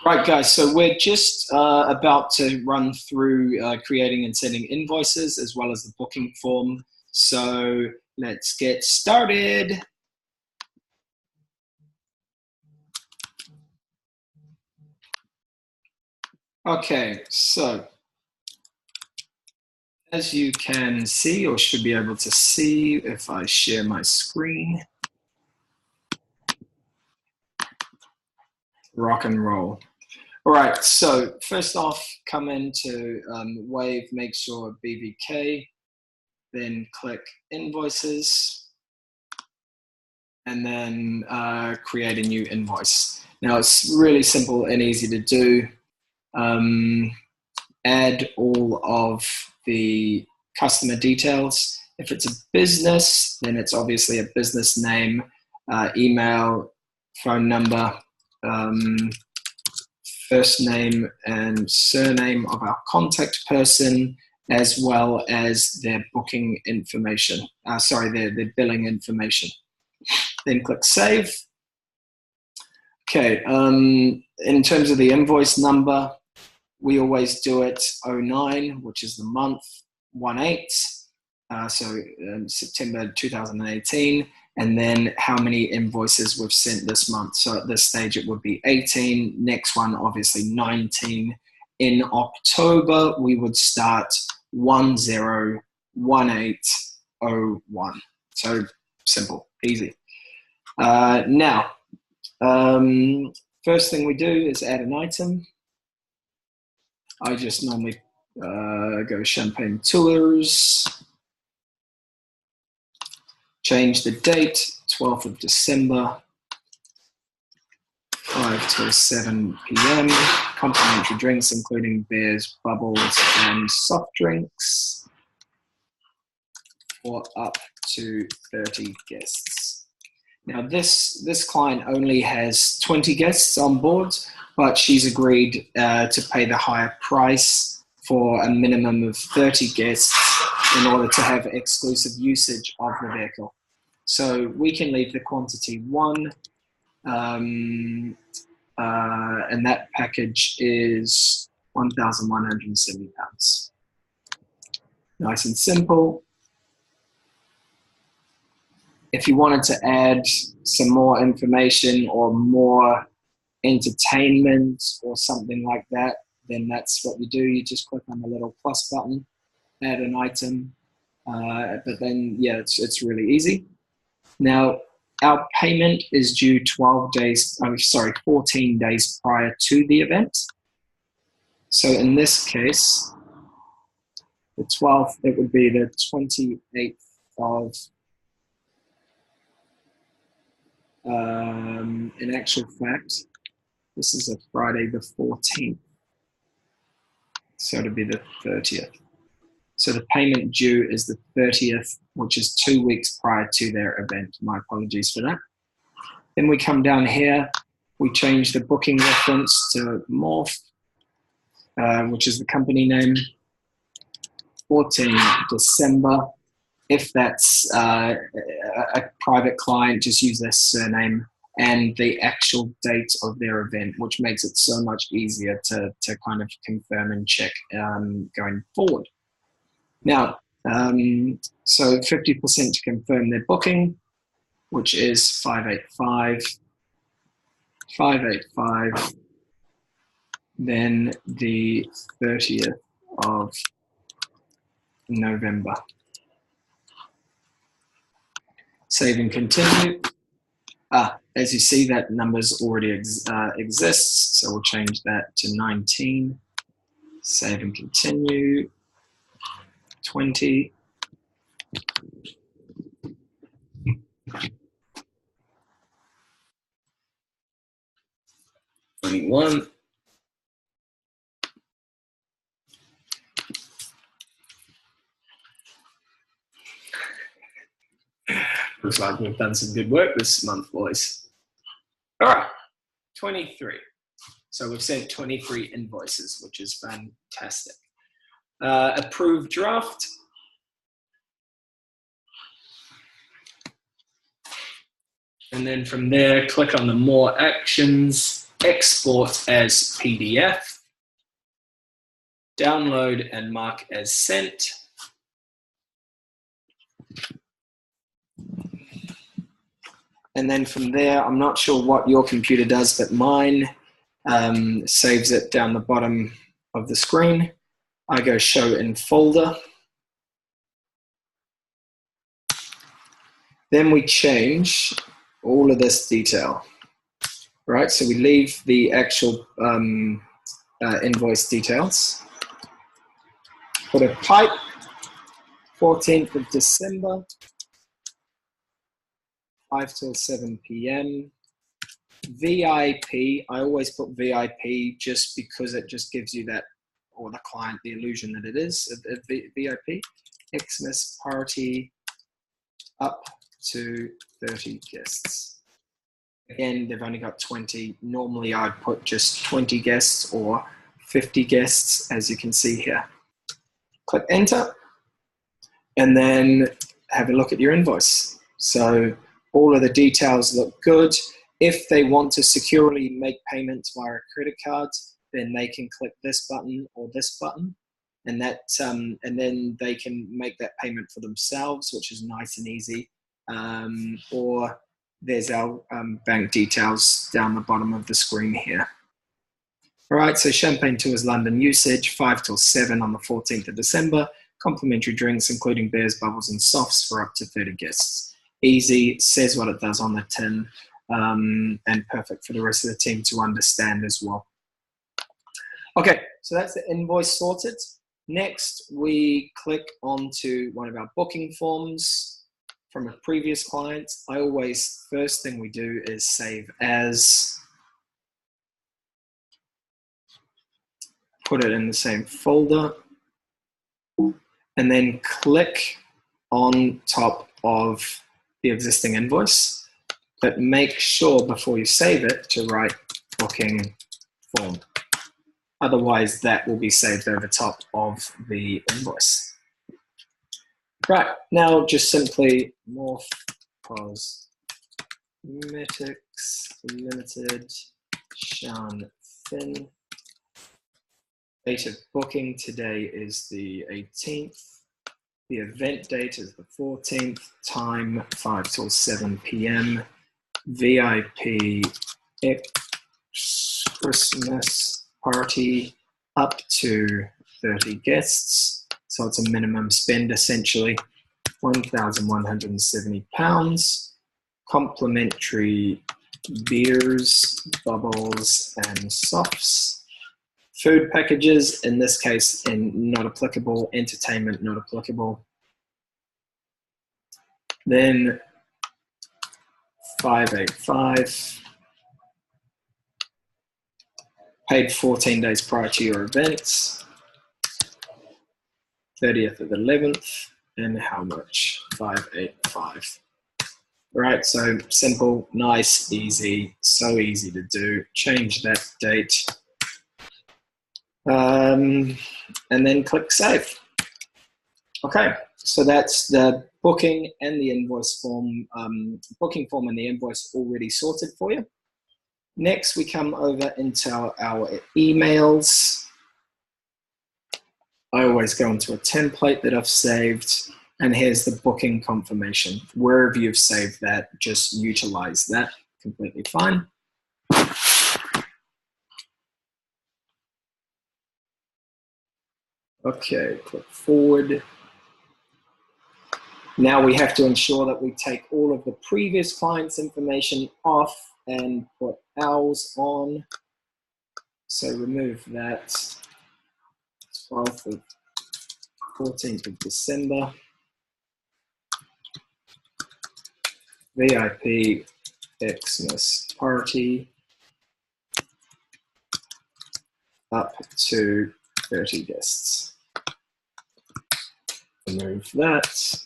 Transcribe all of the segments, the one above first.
Right, guys, so we're just about to run through creating and sending invoices as well as the booking form. So let's get started. Okay, so as you can see, or should be able to see if I share my screen, rock and roll. All right, so first off, come into Wave, make sure BVK, then click Invoices, and then create a new invoice. Now it's really simple and easy to do. Add all of the customer details. If it's a business, then it's obviously a business name, email, phone number, first name and surname of our contact person, as well as their booking information, their billing information. Then click Save. Okay, in terms of the invoice number, we always do it 09, which is the month, 18, September 2018, and then how many invoices we've sent this month. So at this stage, it would be 18. Next one, obviously 19. In October, we would start 101801. So simple, easy. Now, first thing we do is add an item. I just normally go Champagne Tours, change the date, 12th of December, 5 till 7 p.m. Complimentary drinks, including beers, bubbles, and soft drinks, for up to 30 guests. Now, this client only has 20 guests on board, but she's agreed to pay the higher price for a minimum of 30 guests in order to have exclusive usage of the vehicle. So we can leave the quantity 1, and that package is £1,170. Nice and simple. If you wanted to add some more information or more entertainment or something like that, then that's what you do. You just click on the little plus button, add an item, but then, yeah, it's really easy. Now, our payment is due 14 days prior to the event. So in this case, the 12th, it would be the 28th of in actual fact, this is a Friday the 14th, so it'll be the 30th. So the payment due is the 30th, which is 2 weeks prior to their event. My apologies for that. Then we come down here, we change the booking reference to Morph, which is the company name, 14 December. If that's a private client, just use their surname and the actual date of their event, which makes it so much easier to kind of confirm and check going forward. Now, so 50% to confirm their booking, which is 585, then the 30th of November. Save and continue. As you see, that numbers already exists, so we'll change that to 19. Save and continue. 20. $21. Looks like we've done some good work this month, boys. All right, 23. So we've sent 23 invoices, which is fantastic. Approve draft. And then from there, click on the more actions. export as PDF, download and mark as sent. And then from there, I'm not sure what your computer does, but mine saves it down the bottom of the screen. I go show in folder. Then we change all of this detail, right? So we leave the actual invoice details. Put a pipe, 14th of December, 5 till 7 p.m. VIP, I always put VIP just because it just gives you that, or the client, the illusion that it is a VIP. Xmas party up to 30 guests. Again, they've only got 20. Normally I'd put just 20 guests or 50 guests, as you can see here. Click enter, and then have a look at your invoice. So all of the details look good. If they want to securely make payments via a credit card, then they can click this button or this button, and that and then they can make that payment for themselves, which is nice and easy. Or there's our bank details down the bottom of the screen here. All right, so Champagne Tours London usage, 5 till 7 on the 14th of December. Complimentary drinks, including beers, bubbles, and softs for up to 30 guests. Easy, says what it does on the tin, and perfect for the rest of the team to understand as well. Okay, so that's the invoice sorted. Next, we click onto one of our booking forms from a previous client. I always, first thing we do is save as, put it in the same folder, and then click on top of the existing invoice, but make sure before you save it to write booking form. Otherwise, that will be saved over top of the invoice. Right, now just simply morph cosmetics limited Shan Thin. Date of booking today is the 18th. The event date is the 14th. Time 5 till 7 p.m. VIP Christmas party up to 30 guests. So it's a minimum spend essentially, £1,170. Complimentary beers, bubbles, and softs. Food packages, in this case, not applicable. Entertainment, not applicable. Then 585. Paid 14 days prior to your events. 30th of the 11th. And how much? 585. All right, so simple, nice, easy, so easy to do. Change that date. And then click save. Okay, so that's the booking and the invoice form, booking form and the invoice already sorted for you. Next, we come over into our emails. I always go into a template that I've saved, and here's the booking confirmation. Wherever you've saved that, just utilize that, completely fine. Okay, click forward. Now we have to ensure that we take all of the previous client's information off and put ours on. So remove that. 14th of December. VIP Xmas party up to 30 guests. Remove that.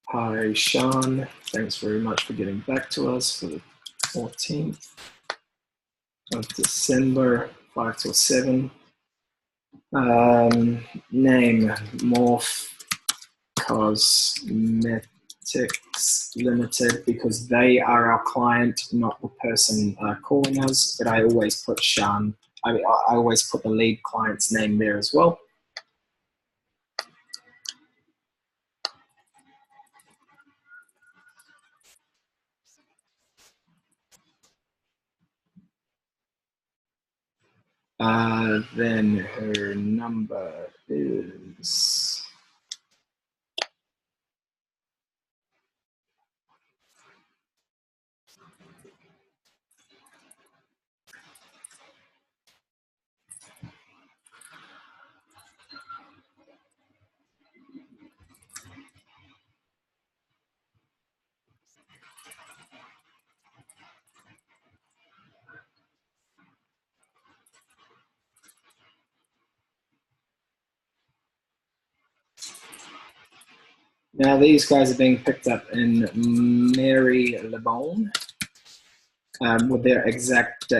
Hi, Sean. Thanks very much for getting back to us for the 14th of December, 5 till 7. Name, Morph Cosmetics Text Limited, because they are our client, not the person calling us. But I always put Sean. I always put the lead client's name there as well. Then her number is now these guys are being picked up in Mary Lebon with their exact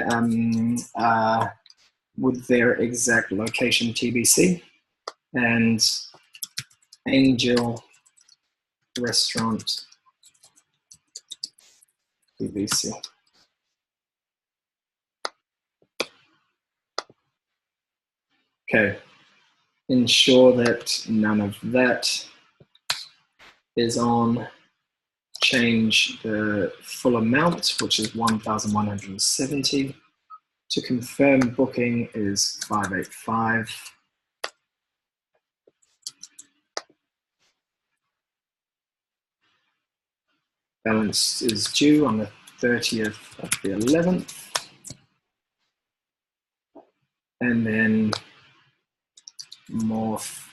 location TBC, and Angel Restaurant TBC. Okay, ensure that none of that is on. Change the full amount, which is 1,170. To confirm booking is 585. Balance is due on the 30th of the 11th. And then morph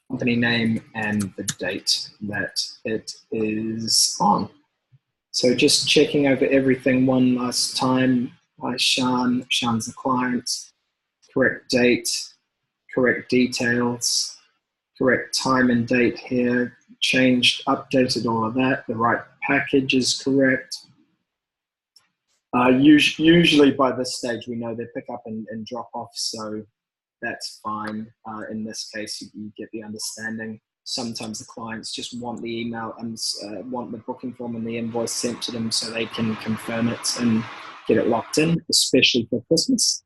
company name and the date that it is on. So just checking over everything one last time. Hi, Sean. Sean's the client. Correct date, correct details, correct time and date here. Changed, updated all of that. The right package is correct. Usually by this stage, we know they pick up and drop off, so that's fine. In this case, you get the understanding. Sometimes the clients just want the email and want the booking form and the invoice sent to them so they can confirm it and get it locked in, especially for Christmas.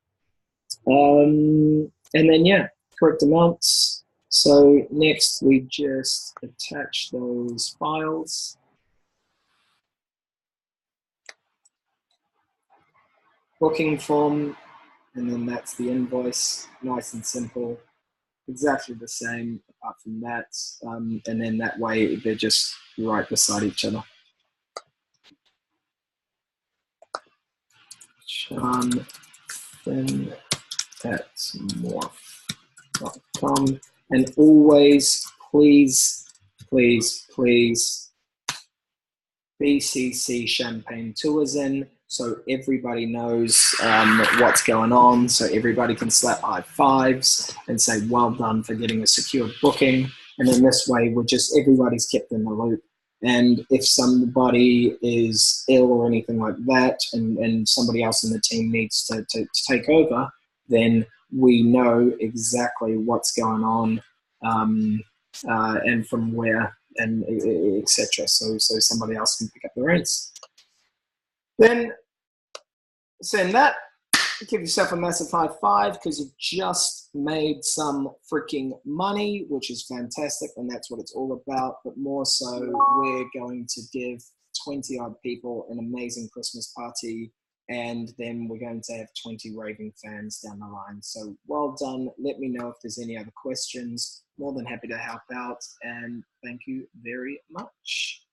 And then, yeah, correct amounts. So next, we just attach those files. Booking form, and then that's the invoice, nice and simple. Exactly the same apart from that, and then that way they're just right beside each other. seanfinn@morph.com, and always please BCC Champagne Tours in, so everybody knows what's going on, so everybody can slap high fives and say well done for getting a secure booking. And then this way everybody's kept in the loop. And if somebody is ill or anything like that, and somebody else in the team needs to take over, then we know exactly what's going on and from where, and etc. So somebody else can pick up the reins. Then send that. Give yourself a massive high five because you've just made some freaking money, which is fantastic, and that's what it's all about. But more so, we're going to give 20 odd people an amazing Christmas party, and then we're going to have 20 raving fans down the line. So well done. Let me know if there's any other questions. More than happy to help out, and thank you very much.